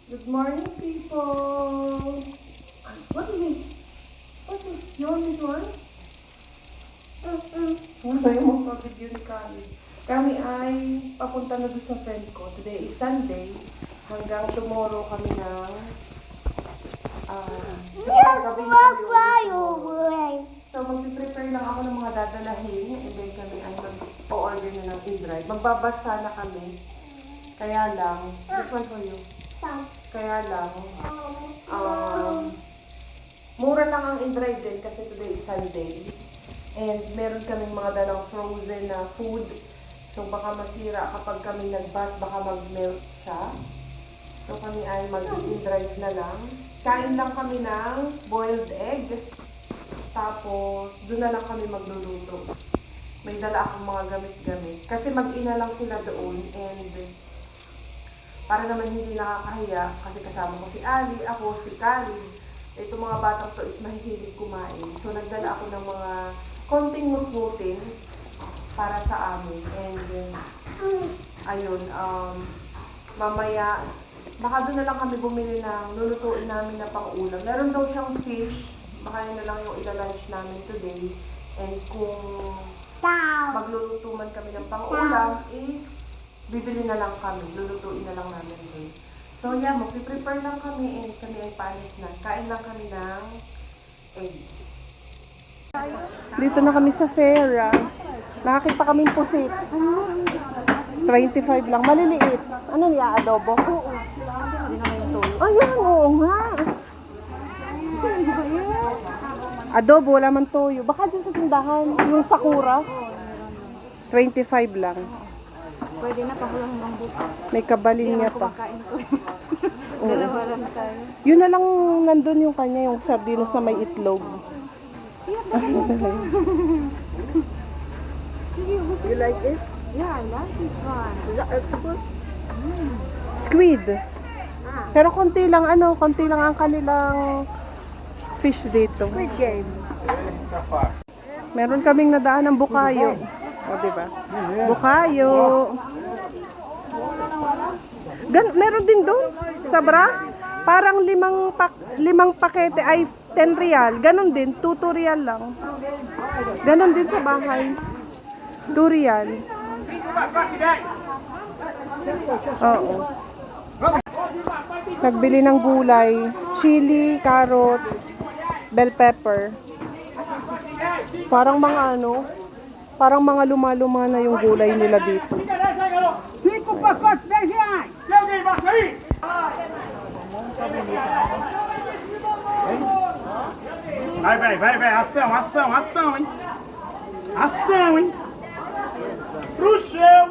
Good morning, people. What is this? What is this? You want this one? Wala yung mag-video ni Kali. Kami ay papunta na doon sa friend ko. Today is Sunday. Hanggang tomorrow kami ng gabi na kami. So, mag-prepare lang ako ng mga dadalahin. And then kami ay mag-order na ng in-drive. Magbabasa na kami. Kaya lang, this one for you. Kaya lang, mura lang ang in-drive din kasi today is Sunday. And meron kaming mga dalang frozen na food. So baka masira kapag kami nag-bus, baka mag-melt siya. So kami ay mag-in-drive na lang. Kain lang kami ng boiled egg. Tapos doon na lang kami magluluto. May dala akong mga gamit-gamit. Kasi mag-ina lang sila doon. And para naman hindi nakakahiya, kasi kasama ko si Ali, ako, si Kali. Itong mga batang to is mahihilig kumain. So nagdala ako ng mga konting mut-mutin para sa amin. And ayun, mamaya, baka doon na lang kami bumili ng lulutuin namin na pang-ulam. Meron daw siyang fish, baka yun na lang yung ila-lunch namin today. And kung magluluto man kami ng pang-ulam is bibili na lang kami, lulutuin na lang namin doon. So yeah, mag-prepare lang kami and kami ay paalis na. Kain lang kami ng egg. Dito na kami sa fair. Nakakita kaming pusit. 25 lang, maliliit. Ano niya, adobo? Oo. Ayan, oo nga. Adobo, wala man toyo. Baka dyan sa tindahan, yung sakura. 25 lang. Pwede na pakulang hanggang bukas. May kabalin niya pa. Oo. Dalawa lang tayo. Yun na lang nandun yung kanya, yung sardinas na may itlog. You like it? Yeah, I like this one. Is that octopus? Squid. Pero konti lang ang kanilang fish dito. Squid game. Meron kaming nadaan ng bukayo. O, diba? Bukayo. Meron din doon sa Bras. Parang limang pakete ay 10 real. Ganon din, 2 real lang. Ganon din sa bahay. 2 real. Oo. Nagbili ng gulay, chili, carrots, bell pepper. Parang mga luma-luma na yung gulay nila dito. 5 pacotes, 10 reais. Se alguém vai sair? Vai, ação, hein? Ação, hein? Pro chão.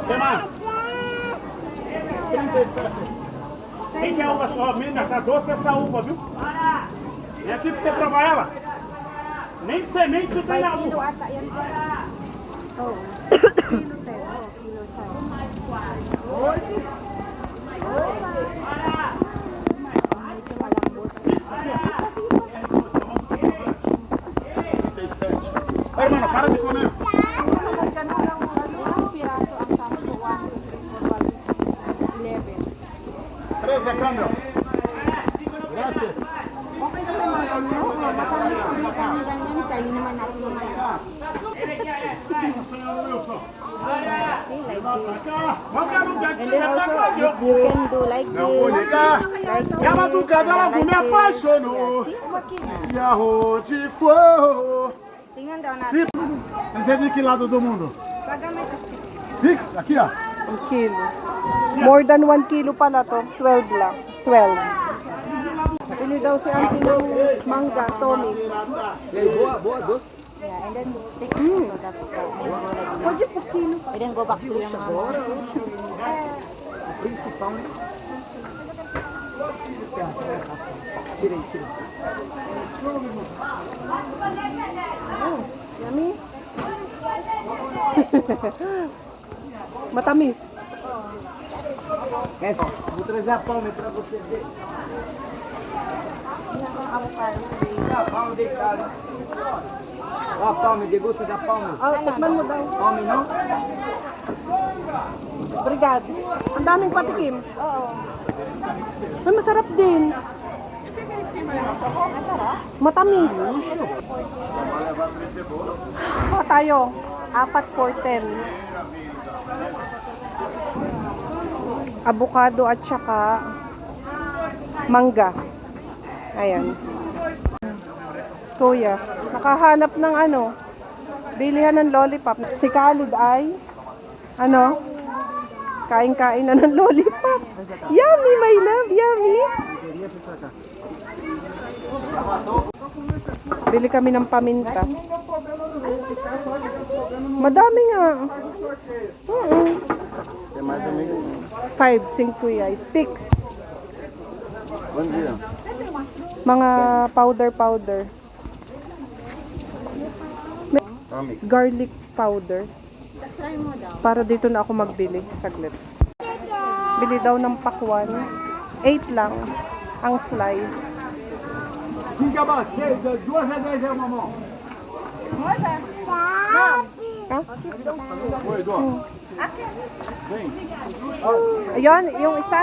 Que mais? 37. Quem quer uva só? Menina, tá doce essa uva, viu? Vem aqui pra você provar ela. Nem semente você tem na uva. Oh. Kilo 10. Oh, kilo 37. Ô, irmão, para de comer. Ganun lang ang piraso ang sampo. 1, 2, 3, 4, 5, 11. 13 câmbio. Gracias. Okay naman mga ganyan. Masarap kami ganyan. Kaya naman natin naman. Senhor Wilson. And then also, you can do like Não vou this. ligar. Like E a madrugada ela me apaixonou. E a rua de fogo. Tingnan daw natin. Você é de que lado do mundo? Pix, aqui ó. 1 kilo. More than 1 kilo pala to. 12 lang. 12. Pili daw si auntie ng mangga, Tommy. Boa, doce. Yeah, and then take so that Pwede po kilo. and then go back to your mom. Principal. Tirei. Oh, yummy. Matamis. Essa, vou trazer a palma pra você ver. A palma deitado. Ó a palma, degusta da palma. Ah, tikman mo daw. Palma não? Brigad. Ang daming patikim. Oo. Ay, masarap din. Matamis. Tayo. 4 for 10. Avocado at saka mangga. Ayan. Kuya, nakahanap ng ano, bilihan ng lollipop. Si Khalid ay, ano, kain-kain na ng lollipop. Yummy, my love, yummy. Bili kami ng paminta. Madami nga. 5, 5 kuya. Speaks. Mga powder. Garlic powder. Para dito na ako magbili. Saglit. Bili daw ng pakwan. 8 lang ang slice. Ha? Ayun, yung isa?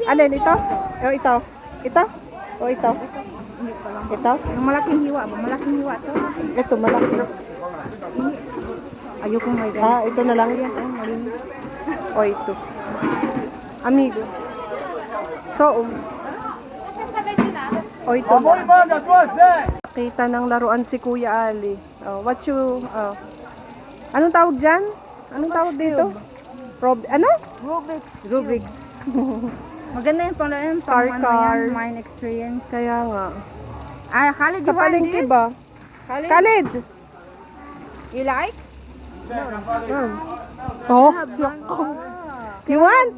Alin, ito? O, ito? Ito? O, ito? Ito? Ang malaking hiwa ba? Malaking hiwa to. Ito, malaki. Ayoko may Ito na lang yan. O, ito. Amigo. So, o, ito. Kita ng laruan si Kuya Ali. Anong tawag dyan? Anong tawag dito? Ano? Rubik's. Maganda yung pala yun. Car. Mine experience. Kaya nga. Ay, Khalid, Sa you want palengke this? ba? Khalid? Khalid! You like? Oh, you want?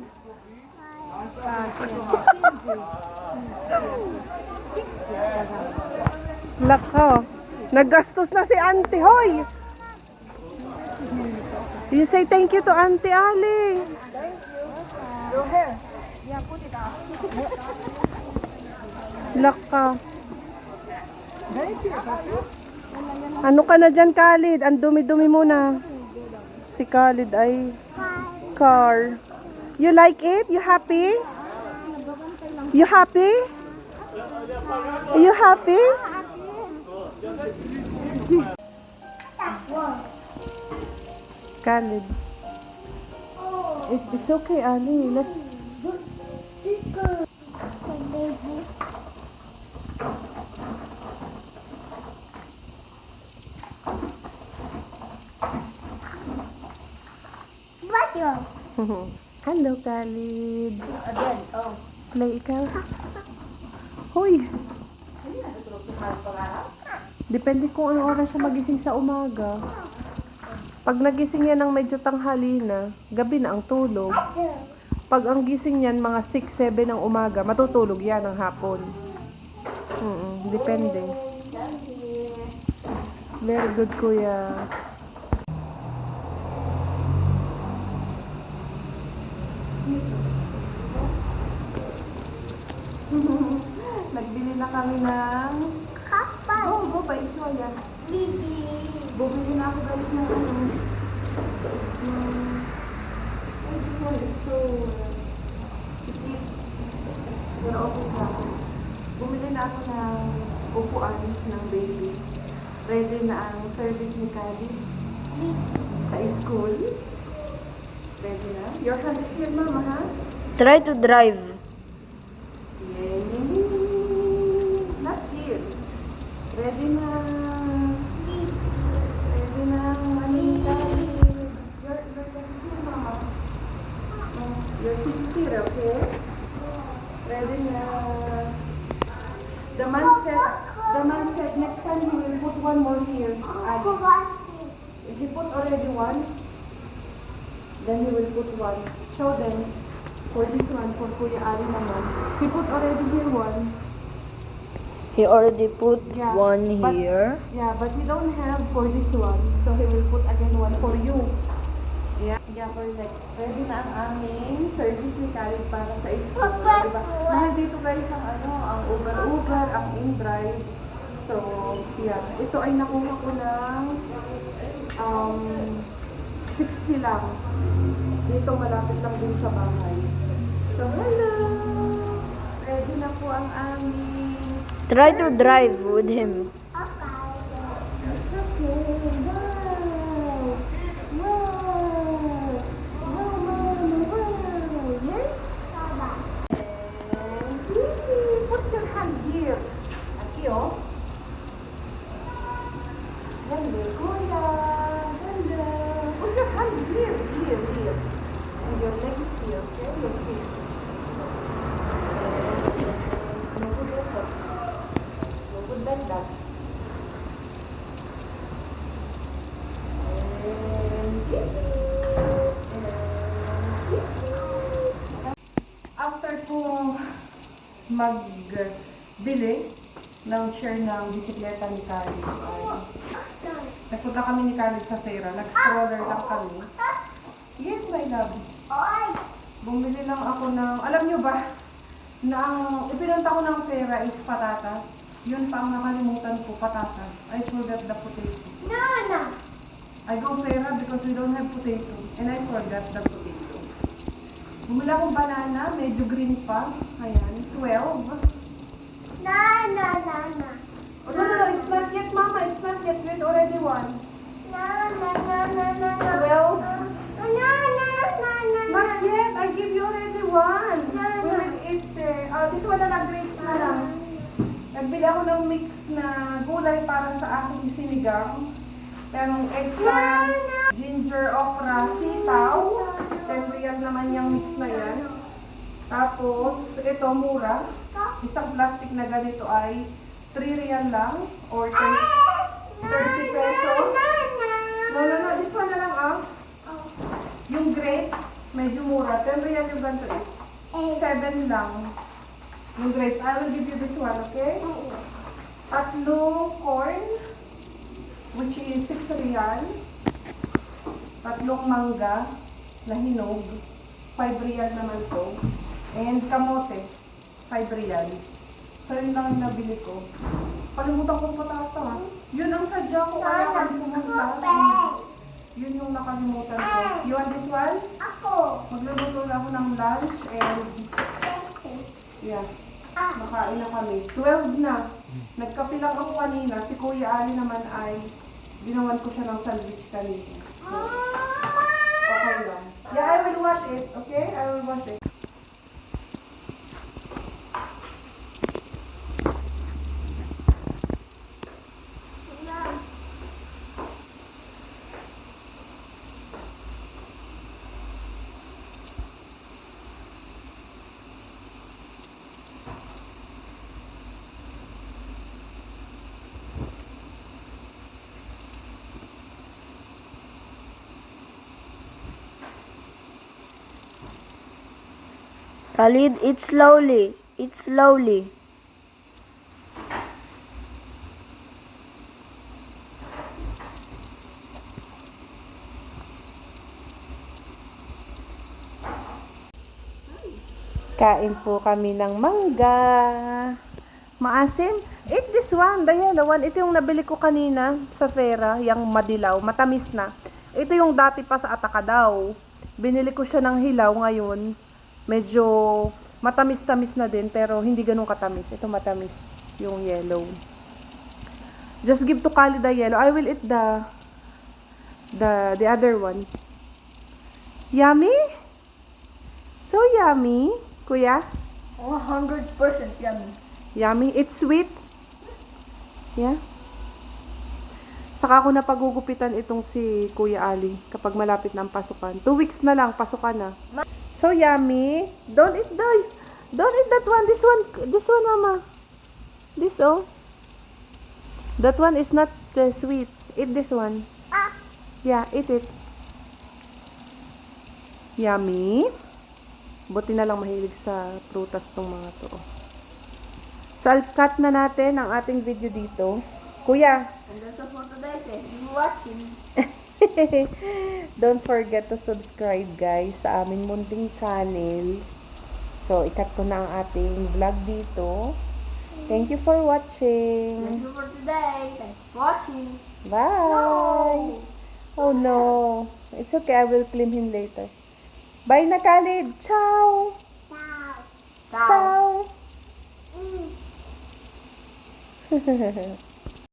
Lako. Naggastos na si Auntie Hoy. You say thank you to Auntie Ali. Your hair. Yeah, put it up. Laka. Ano ka na dyan, Khalid? Ang dumi-dumi mo na. Si Khalid ay car. You like it? You happy? You happy? Are you happy? Khalid. It's okay, Ali. Hello, Khalid. Play ikaw. Hoy. Depende kung anong oras siya magising sa umaga. Pag nagising yan ng medyo tanghali na, gabi na ang tulog. Pag ang gising yan mga 6-7 ng umaga, matutulog yan ng hapon. Depende. Very good, kuya. Nagbili na kami ng go, pa-enjoy yan. Bumili na ako guys ng this one is so sikip. Pero okay na. Bumili na ako ng upuan ng baby. Ready na ang service ni Kali sa school. Ready na? Your hand is here, mama, ha? Try to drive. Yay! Not here. Ready na. Ready na. Ano yung Kali? Your hand is here, mama. Your feet is here, okay? Ready na. The man said next time he will put one more here. If he put already one, then he will put one. Show them for this one, for Kuya Ali naman. He put already here one. He already put Yeah, one but- here. Yeah, but he don't have for this one. So he will put again one for you. Yeah, perfect. Ready na ang aming service ni Khalid para sa school. Diba? Mahal dito guys ang ang Uber, ang InDrive. So, yeah. Ito ay nakuha ko ng 60 lang. Dito malapit lang din sa bahay. So, hello! Ready na po ang aming... Try to drive with him. It's okay. Wow! Wow! Wow! Yes? And put your hand here. Aquí, oh. Ganda, kuya. Ganda. Put your hand here. Here. And your legs here, okay? Your feet. And no good effort. No good like that. After kong magbili ng share ng bisikleta ni Khalid, nagpunta kami ni Khalid sa Fera. Nag-stroller lang kami. Yes, my love. Bumili lang ako ng, alam nyo ba, na ang ipinunta ko ng Fera is patatas. Yun pa ang nakalimutan ko, patatas. I forgot the potato. I go Fera because we don't have potato. And I forgot the potato. Bumili akong banana, medyo green pa. Ayan, 12. Oh, no, it's not yet, Mama. It's not yet. Wait, already one. 12. Not yet. I give you already one. We will eat there. This one na grapes na lang. Nagbili ako ng mix na gulay para sa aking sinigang. Merong extra ginger, okra, sitaw. 10 real naman yung mix na yan. Tapos, ito mura. Isang plastic na ganito ay 3 real lang or 30 pesos. No. This one na lang Yung grapes, medyo mura. 10 real yung ganito eh. 7 lang. Yung grapes. I will give you this one, okay? Tatlong corn, which is 6 real. Tatlong mangga na hinog. 5 real naman to. And kamote, 5 real. So, yun lang yung nabili ko. Kalimutan ko patatas. Yun ang sadya ko kaya kami pumunta. Yun yung nakalimutan ko. You want this one? Magluluto na ako ng lunch and yeah, makain na kami. 12 na. Nagkape lang ako kanina. Si Kuya Ali naman ay ginawan ko siya ng sandwich kanina. So, okay lang. Yeah, I will wash it. Okay? I will wash it. Khalid, eat slowly. Eat slowly. Kain po kami ng mangga. Maasim. Eat this one, the yellow one. Ito yung nabili ko kanina sa Fera, yung madilaw, matamis na. Ito yung dati pa sa Atacadaw. Binili ko siya ng hilaw ngayon. Medyo matamis-tamis na din, pero hindi ganun katamis. Ito matamis, yung yellow. Just give to Khalid the yellow. I will eat the other one. Yummy? So yummy, Kuya? 100% yummy. Yummy. It's sweet. Yeah. Saka ako na pagugupitan itong si Kuya Ali kapag malapit na ang pasukan. 2 weeks na lang, pasukan na. So yummy. Don't eat that one. This one, Mama. This, oh. That one is not sweet. Eat this one. Yeah, eat it. Yummy. Buti na lang mahilig sa prutas tong mga to. So, cut na natin ang ating video dito. Kuya, And that's all for today. Thank you for watching. don't forget to subscribe, guys, sa aming munting channel. So, ikat ko na ang ating vlog dito. Thank you for Thank watching. you for today. Thanks for watching. Bye! Oh no. It's okay, I will clean him later. Bye na, Khalid. Ciao. Ciao.